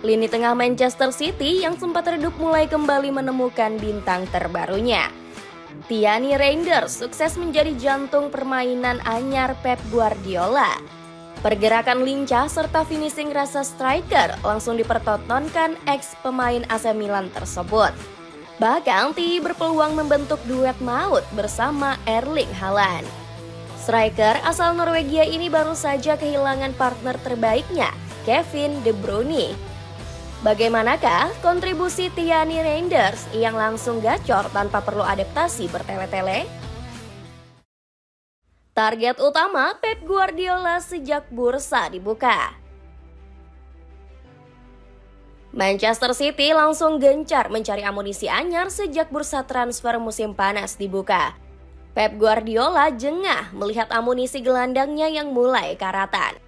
Lini tengah Manchester City yang sempat redup mulai kembali menemukan bintang terbarunya. Tierney Reinders sukses menjadi jantung permainan anyar Pep Guardiola. Pergerakan lincah serta finishing rasa striker langsung dipertontonkan ex pemain AC Milan tersebut. Bahkan Ti berpeluang membentuk duet maut bersama Erling Haaland. Striker asal Norwegia ini baru saja kehilangan partner terbaiknya, Kevin De Bruyne. Bagaimanakah kontribusi Tierney Reinders yang langsung gacor tanpa perlu adaptasi bertele-tele? Target utama Pep Guardiola sejak bursa dibuka. Manchester City langsung gencar mencari amunisi anyar sejak bursa transfer musim panas dibuka. Pep Guardiola jengah melihat amunisi gelandangnya yang mulai karatan.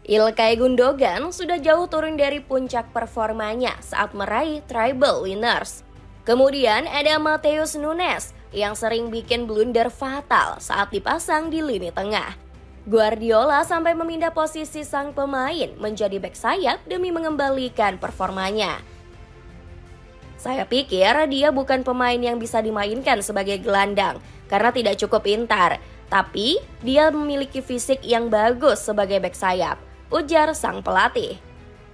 Ilkay Gundogan sudah jauh turun dari puncak performanya saat meraih treble winners. Kemudian ada Matheus Nunes yang sering bikin blunder fatal saat dipasang di lini tengah. Guardiola sampai memindah posisi sang pemain menjadi bek sayap demi mengembalikan performanya. Saya pikir dia bukan pemain yang bisa dimainkan sebagai gelandang karena tidak cukup pintar, tapi dia memiliki fisik yang bagus sebagai bek sayap, ujar sang pelatih.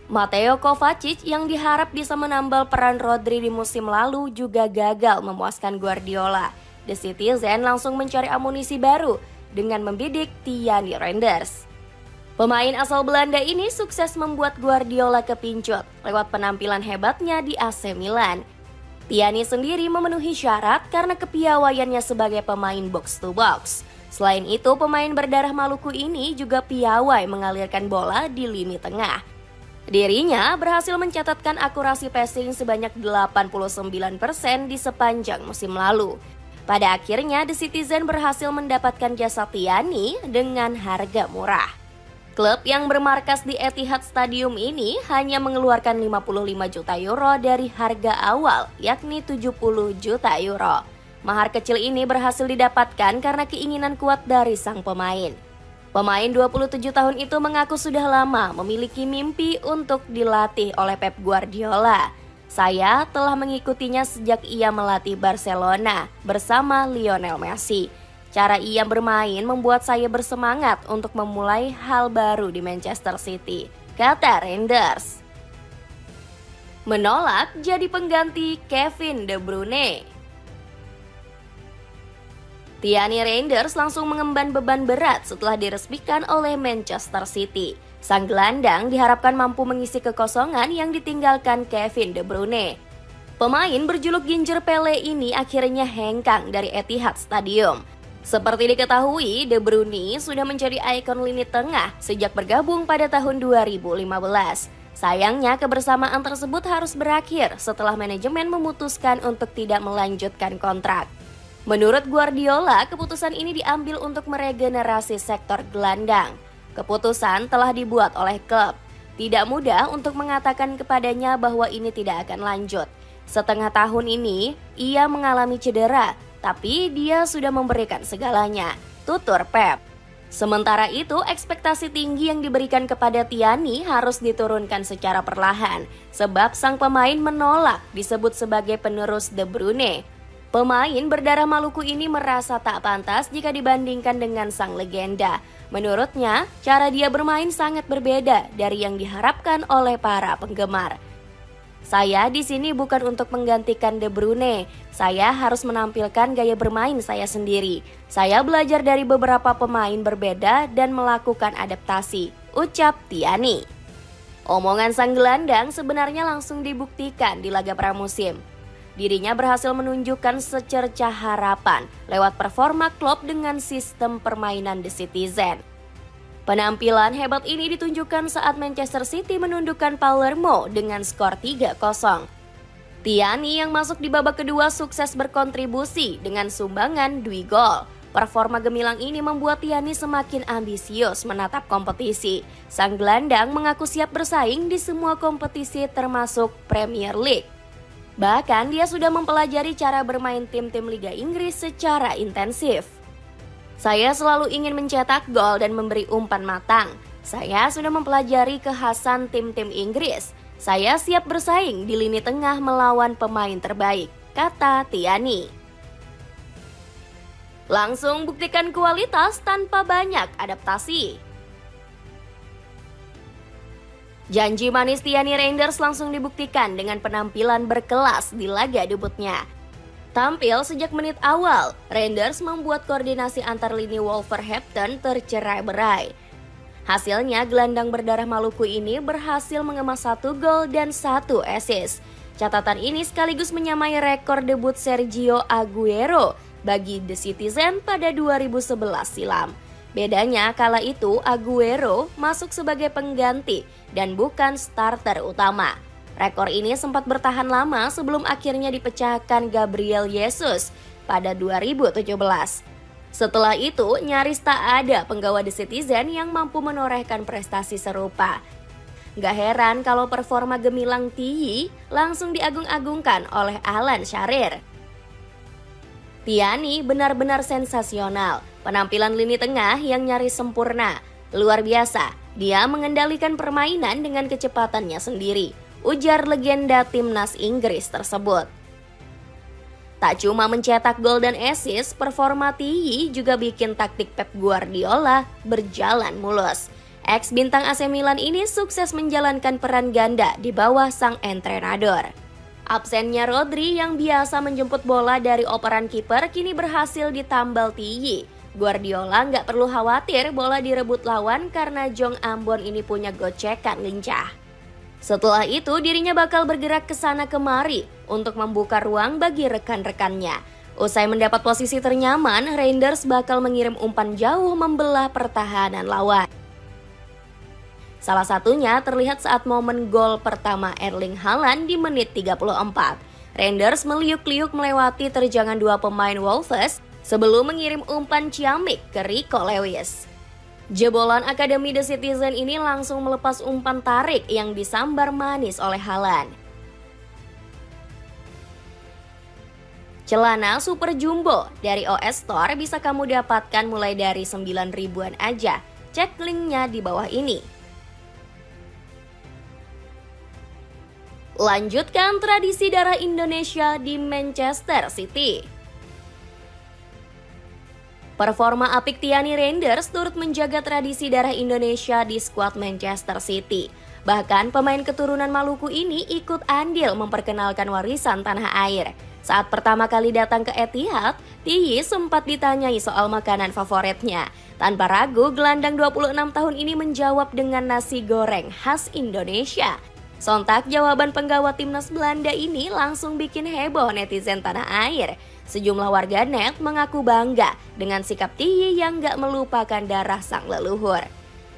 Mateo Kovacic yang diharap bisa menambal peran Rodri di musim lalu juga gagal memuaskan Guardiola. The Citizen langsung mencari amunisi baru dengan membidik Tierney Reinders. Pemain asal Belanda ini sukses membuat Guardiola kepincut lewat penampilan hebatnya di AC Milan. Tierney sendiri memenuhi syarat karena kepiawaiannya sebagai pemain box to box. Selain itu, pemain berdarah Maluku ini juga piawai mengalirkan bola di lini tengah. Dirinya berhasil mencatatkan akurasi passing sebanyak 89% di sepanjang musim lalu. Pada akhirnya, The Citizen berhasil mendapatkan jasa Tierney dengan harga murah. Klub yang bermarkas di Etihad Stadium ini hanya mengeluarkan 55 juta euro dari harga awal, yakni 70 juta euro. Mahar kecil ini berhasil didapatkan karena keinginan kuat dari sang pemain. Pemain 27 tahun itu mengaku sudah lama memiliki mimpi untuk dilatih oleh Pep Guardiola. Saya telah mengikutinya sejak ia melatih Barcelona bersama Lionel Messi. Cara ia bermain membuat saya bersemangat untuk memulai hal baru di Manchester City, kata Reinders. Menolak jadi pengganti Kevin De Bruyne. Tierney Reinders langsung mengemban beban berat setelah diresmikan oleh Manchester City. Sang gelandang diharapkan mampu mengisi kekosongan yang ditinggalkan Kevin De Bruyne. Pemain berjuluk Ginger Pele ini akhirnya hengkang dari Etihad Stadium. Seperti diketahui, De Bruyne sudah menjadi ikon lini tengah sejak bergabung pada tahun 2015. Sayangnya kebersamaan tersebut harus berakhir setelah manajemen memutuskan untuk tidak melanjutkan kontrak. Menurut Guardiola, keputusan ini diambil untuk meregenerasi sektor gelandang. Keputusan telah dibuat oleh klub. Tidak mudah untuk mengatakan kepadanya bahwa ini tidak akan lanjut. Setengah tahun ini, ia mengalami cedera, tapi dia sudah memberikan segalanya, tutur Pep. Sementara itu, ekspektasi tinggi yang diberikan kepada Tierney harus diturunkan secara perlahan, sebab sang pemain menolak disebut sebagai penerus De Bruyne. Pemain berdarah Maluku ini merasa tak pantas jika dibandingkan dengan sang legenda. Menurutnya, cara dia bermain sangat berbeda dari yang diharapkan oleh para penggemar. Saya di sini bukan untuk menggantikan De Bruyne. Saya harus menampilkan gaya bermain saya sendiri. Saya belajar dari beberapa pemain berbeda dan melakukan adaptasi, ucap Tierney. Omongan sang gelandang sebenarnya langsung dibuktikan di laga pramusim. Dirinya berhasil menunjukkan secercah harapan lewat performa Klopp dengan sistem permainan The Citizen. Penampilan hebat ini ditunjukkan saat Manchester City menundukkan Palermo dengan skor 3-0. Tierney yang masuk di babak kedua sukses berkontribusi dengan sumbangan 2 gol. Performa gemilang ini membuat Tierney semakin ambisius menatap kompetisi. Sang gelandang mengaku siap bersaing di semua kompetisi termasuk Premier League. Bahkan dia sudah mempelajari cara bermain tim-tim Liga Inggris secara intensif. Saya selalu ingin mencetak gol dan memberi umpan matang. Saya sudah mempelajari kekhasan tim-tim Inggris. "Saya siap bersaing di lini tengah melawan pemain terbaik," kata Tiani. Langsung buktikan kualitas tanpa banyak adaptasi. Janji manis Tiani Reinders langsung dibuktikan dengan penampilan berkelas di laga debutnya. Tampil sejak menit awal, Reinders membuat koordinasi antar lini Wolverhampton tercerai-berai. Hasilnya, gelandang berdarah Maluku ini berhasil mengemas 1 gol dan 1 assist. Catatan ini sekaligus menyamai rekor debut Sergio Aguero bagi The Citizen pada 2011 silam. Bedanya kala itu Aguero masuk sebagai pengganti dan bukan starter utama. Rekor ini sempat bertahan lama sebelum akhirnya dipecahkan Gabriel Jesus pada 2017. Setelah itu, nyaris tak ada penggawa The Citizen yang mampu menorehkan prestasi serupa. Gak heran kalau performa gemilang Tiyi langsung diagung-agungkan oleh Alan Shearer. Tiani benar-benar sensasional, penampilan lini tengah yang nyaris sempurna. Luar biasa, dia mengendalikan permainan dengan kecepatannya sendiri, ujar legenda timnas Inggris tersebut. Tak cuma mencetak gol dan assist, performa Tiyi juga bikin taktik Pep Guardiola berjalan mulus. Ex-bintang AC Milan ini sukses menjalankan peran ganda di bawah sang entrenador. Absennya Rodri yang biasa menjemput bola dari operan kiper kini berhasil ditambal Tiyi. Guardiola nggak perlu khawatir bola direbut lawan karena Jong Ambon ini punya gocekan lincah. Setelah itu dirinya bakal bergerak ke sana kemari untuk membuka ruang bagi rekan-rekannya. Usai mendapat posisi ternyaman, Reinders bakal mengirim umpan jauh membelah pertahanan lawan. Salah satunya terlihat saat momen gol pertama Erling Haaland di menit 34. Reinders meliuk-liuk melewati terjangan 2 pemain Wolves sebelum mengirim umpan ciamik ke Rico Lewis. Jebolan Akademi The Citizen ini langsung melepas umpan tarik yang disambar manis oleh Haaland. Celana Super Jumbo dari OS Store bisa kamu dapatkan mulai dari 9 ribuan aja. Cek linknya di bawah ini. Lanjutkan tradisi darah Indonesia di Manchester City. Performa apik Tiani Reinders turut menjaga tradisi darah Indonesia di skuad Manchester City. Bahkan pemain keturunan Maluku ini ikut andil memperkenalkan warisan tanah air. Saat pertama kali datang ke Etihad, Tiyi sempat ditanyai soal makanan favoritnya. Tanpa ragu, gelandang 26 tahun ini menjawab dengan nasi goreng khas Indonesia. Sontak jawaban penggawa timnas Belanda ini langsung bikin heboh netizen tanah air. Sejumlah warganet mengaku bangga dengan sikap Tiyi yang gak melupakan darah sang leluhur.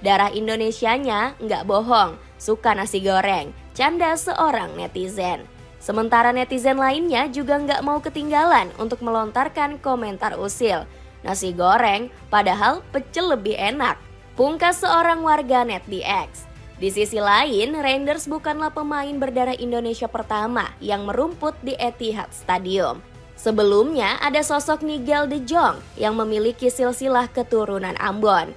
Darah Indonesianya gak bohong, suka nasi goreng, canda seorang netizen. Sementara netizen lainnya juga gak mau ketinggalan untuk melontarkan komentar usil. Nasi goreng, padahal pecel lebih enak, pungkas seorang warganet di X. Di sisi lain, Reinders bukanlah pemain berdarah Indonesia pertama yang merumput di Etihad Stadium. Sebelumnya ada sosok Nigel De Jong yang memiliki silsilah keturunan Ambon.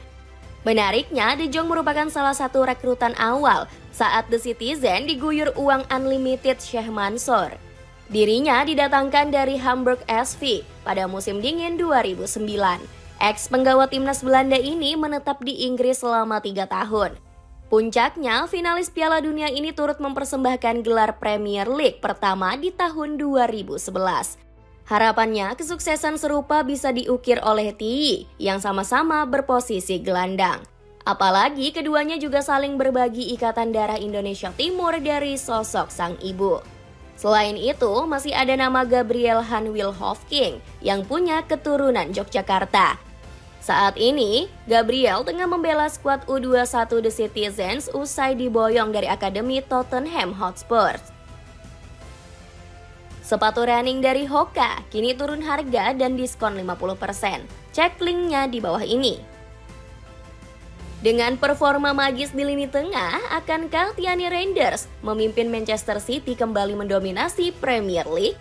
Menariknya, De Jong merupakan salah satu rekrutan awal saat The Citizen diguyur uang unlimited Sheikh Mansour. Dirinya didatangkan dari Hamburg SV pada musim dingin 2009. Ex-penggawa timnas Belanda ini menetap di Inggris selama 3 tahun. Puncaknya, finalis Piala Dunia ini turut mempersembahkan gelar Premier League pertama di tahun 2011. Harapannya, kesuksesan serupa bisa diukir oleh Tiyi yang sama-sama berposisi gelandang. Apalagi keduanya juga saling berbagi ikatan darah Indonesia Timur dari sosok sang ibu. Selain itu, masih ada nama Gabriel Hanwil Hofking yang punya keturunan Yogyakarta. Saat ini, Gabriel tengah membela skuad U21 The Citizens usai diboyong dari Akademi Tottenham Hotspur. Sepatu running dari Hoka kini turun harga dan diskon 50%. Cek linknya di bawah ini. Dengan performa magis di lini tengah, akankah Tiani Reinders memimpin Manchester City kembali mendominasi Premier League?